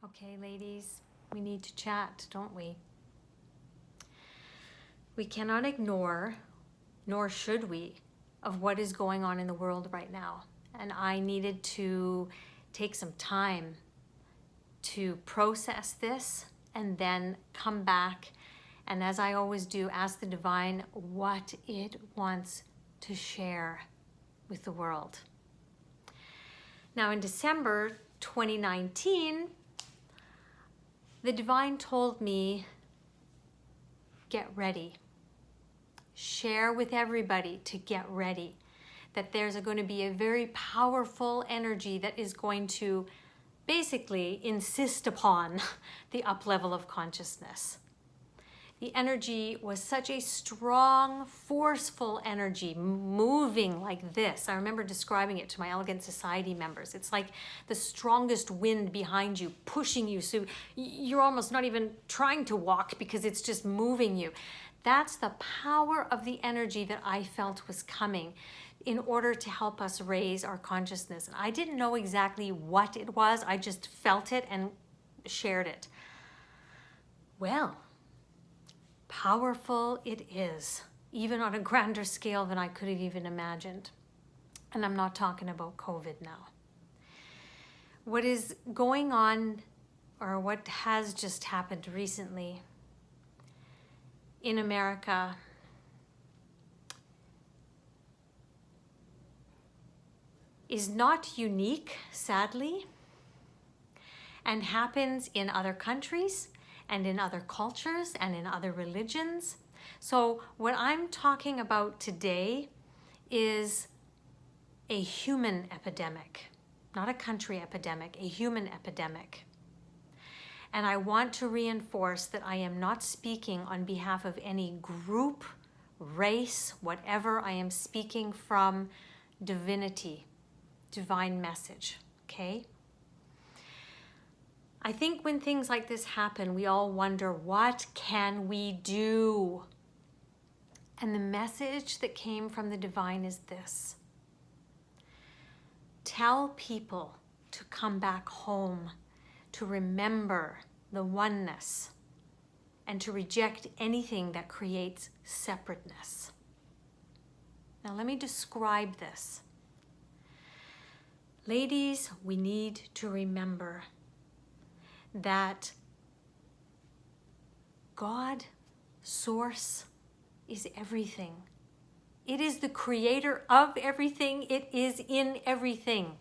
Okay, ladies, we need to chat, don't we? We cannot ignore, nor should we, of what is going on in the world right now. And I needed to take some time to process this and then come back and, as I always do, ask the divine what it wants to share with the world. Now in December 2019, the divine told me, get ready. Share with everybody to get ready. That there's going to be a very powerful energy that is going to basically insist upon the up level of consciousness. The energy was such a strong, forceful energy, moving like this. I remember describing it to my Elegant Society members. It's like the strongest wind behind you, pushing you, so you're almost not even trying to walk because it's just moving you. That's the power of the energy that I felt was coming in order to help us raise our consciousness. And I didn't know exactly what it was. I just felt it and shared it. Well, powerful it is, even on a grander scale than I could have even imagined. And I'm not talking about COVID now. What is going on, or what has just happened recently in America, is not unique, sadly, and happens in other countries and in other cultures and in other religions. So what I'm talking about today is a human epidemic, not a country epidemic, a human epidemic. And I want to reinforce that I am not speaking on behalf of any group, race, whatever. I am speaking from divinity, divine message, okay? I think when things like this happen, we all wonder, what can we do? And the message that came from the divine is this: tell people to come back home, to remember the oneness, and to reject anything that creates separateness. Now let me describe this. Ladies, we need to remember that God, Source, is everything. It is the creator of everything. It is in everything.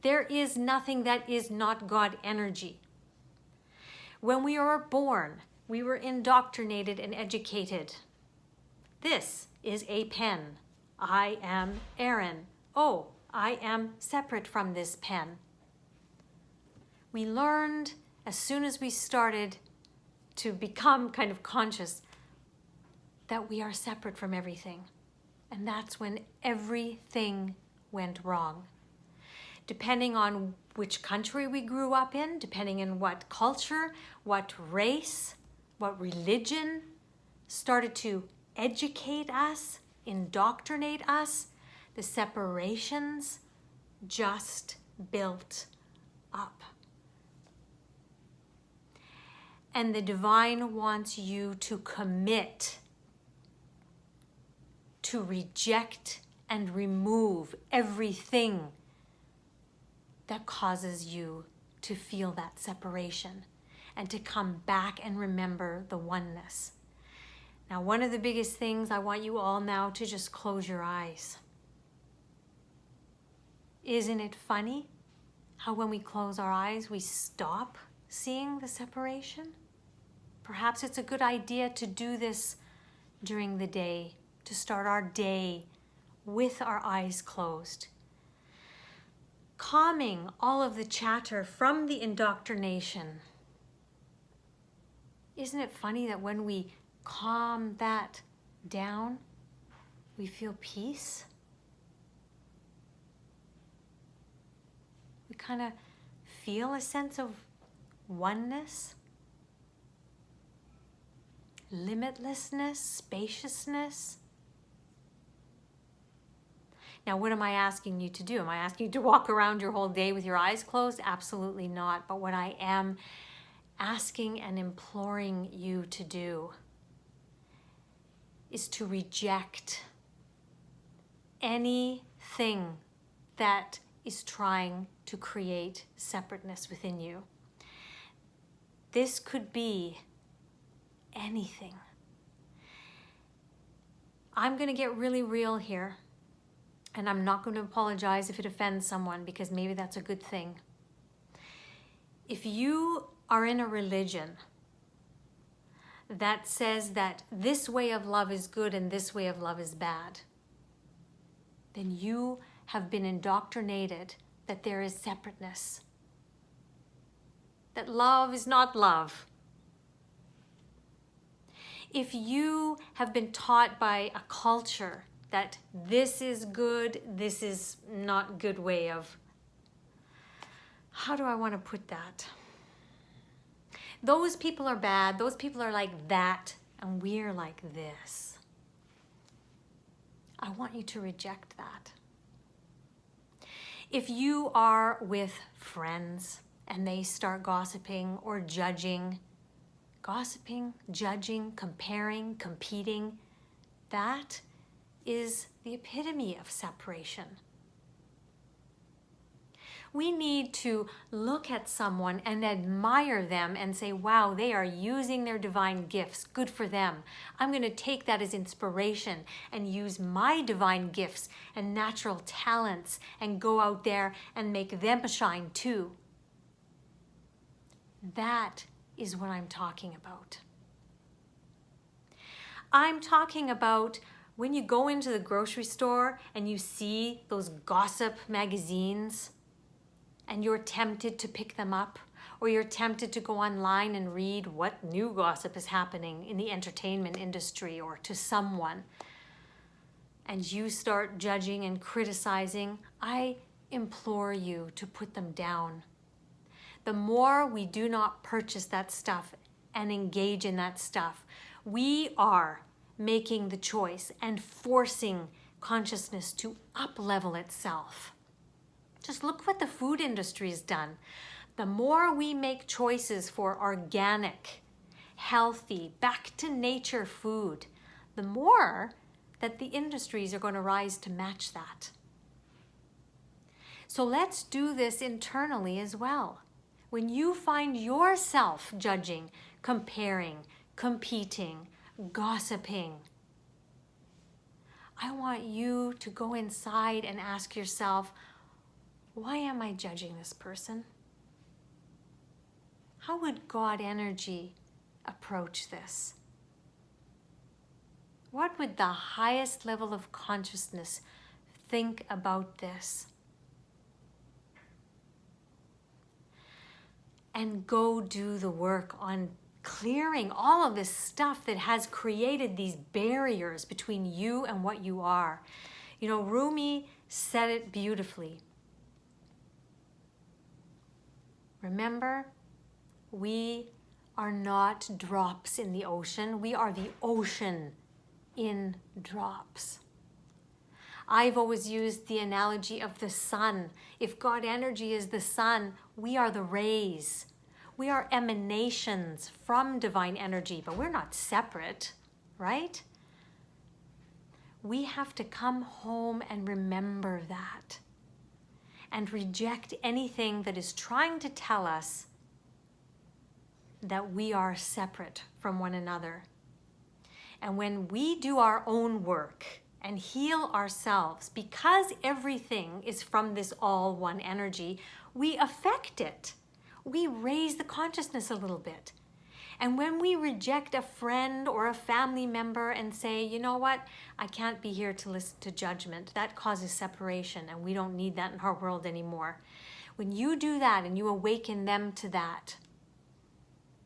There is nothing that is not God energy. When we are born, we were indoctrinated and educated. This is a pen. I am Aaron. Oh, I am separate from this pen. We learned as soon as we started to become kind of conscious that we are separate from everything. And that's when everything went wrong. Depending on which country we grew up in, depending on what culture, what race, what religion started to educate us, indoctrinate us, the separations just built up. And the divine wants you to commit to reject and remove everything that causes you to feel that separation and to come back and remember the oneness. Now, one of the biggest things, I want you all now to just close your eyes. Isn't it funny how when we close our eyes, we stop seeing the separation? Perhaps it's a good idea to do this during the day, to start our day with our eyes closed. Calming all of the chatter from the indoctrination. Isn't it funny that when we calm that down, we feel peace? We kind of feel a sense of oneness, limitlessness, spaciousness. Now, what am I asking you to do? Am I asking you to walk around your whole day with your eyes closed? Absolutely not. But what I am asking and imploring you to do is to reject anything that is trying to create separateness within you. This could be anything. I'm going to get really real here, and I'm not going to apologize if it offends someone, because maybe that's a good thing. If you are in a religion that says that this way of love is good and this way of love is bad, then you have been indoctrinated that there is separateness, that love is not love. If you have been taught by a culture that this is good, this is not good way of, how do I want to put that? Those people are bad, those people are like that, and we're like this. I want you to reject that. If you are with friends and they start gossiping or judging, judging, comparing, competing, that is the epitome of separation. We need to look at someone and admire them and say, wow, they are using their divine gifts. Good for them. I'm going to take that as inspiration and use my divine gifts and natural talents and go out there and make them shine too. That is what I'm talking about. I'm talking about when you go into the grocery store and you see those gossip magazines, and you're tempted to pick them up, or you're tempted to go online and read what new gossip is happening in the entertainment industry or to someone, and you start judging and criticizing, I implore you to put them down. The more we do not purchase that stuff and engage in that stuff, we are making the choice and forcing consciousness to up-level itself. Just look what the food industry has done. The more we make choices for organic, healthy, back to nature food, the more that the industries are going to rise to match that. So let's do this internally as well. When you find yourself judging, comparing, competing, gossiping, I want you to go inside and ask yourself, why am I judging this person? How would God energy approach this? What would the highest level of consciousness think about this? And go do the work on clearing all of this stuff that has created these barriers between you and what you are. You know, Rumi said it beautifully. Remember, we are not drops in the ocean. We are the ocean in drops. I've always used the analogy of the sun. If God energy is the sun, we are the rays. We are emanations from divine energy, but we're not separate, right? We have to come home and remember that, and reject anything that is trying to tell us that we are separate from one another. And when we do our own work and heal ourselves, because everything is from this all one energy, we affect it. We raise the consciousness a little bit. And when we reject a friend or a family member and say, you know what, I can't be here to listen to judgment, that causes separation, and we don't need that in our world anymore. When you do that and you awaken them to that,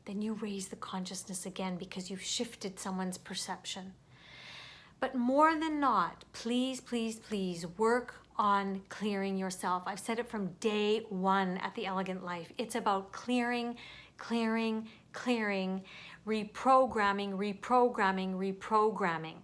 then you raise the consciousness again, because you've shifted someone's perception. But more than not, please, please, please work on clearing yourself. I've said it from day one at The Elegant Life. It's about clearing, clearing, clearing, reprogramming, reprogramming, reprogramming.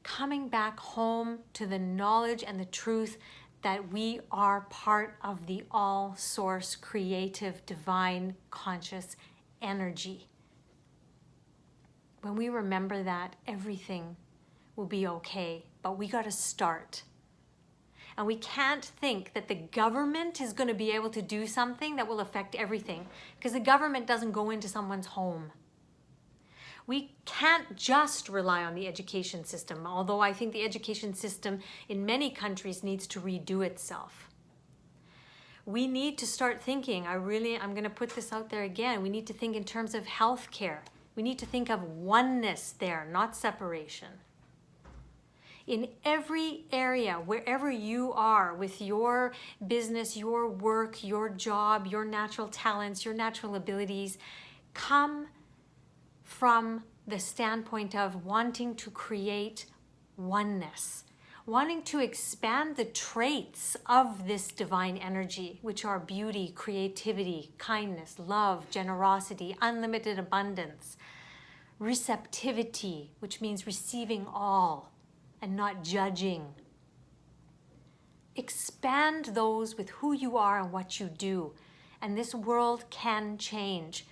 coming back home to the knowledge and the truth that we are part of the all-source, creative, divine, conscious energy. When we remember that, everything will be okay, but we got to start. And we can't think that the government is going to be able to do something that will affect everything, because the government doesn't go into someone's home. We can't just rely on the education system, although I think the education system in many countries needs to redo itself. We need to start thinking, I'm going to put this out there again, we need to think in terms of healthcare. We need to think of oneness there, not separation. In every area, wherever you are with your business, your work, your job, your natural talents, your natural abilities, come from the standpoint of wanting to create oneness, wanting to expand the traits of this divine energy, which are beauty, creativity, kindness, love, generosity, unlimited abundance, receptivity, which means receiving all and not judging. Expand those with who you are and what you do, and this world can change.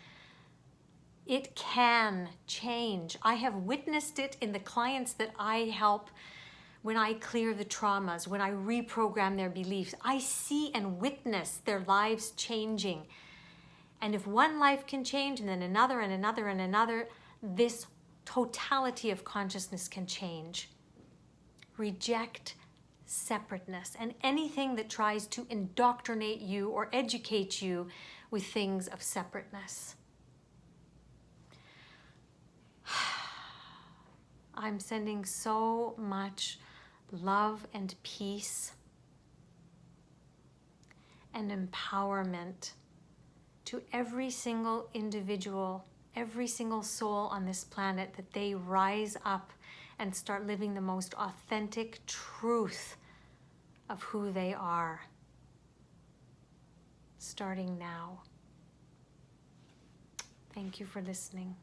It can change. I have witnessed it in the clients that I help when I clear the traumas, when I reprogram their beliefs. I see and witness their lives changing. And if one life can change, and then another and another and another, this totality of consciousness can change. Reject separateness and anything that tries to indoctrinate you or educate you with things of separateness. I'm sending so much love and peace and empowerment to every single individual, every single soul on this planet, that they rise up and start living the most authentic truth of who they are, starting now. Thank you for listening.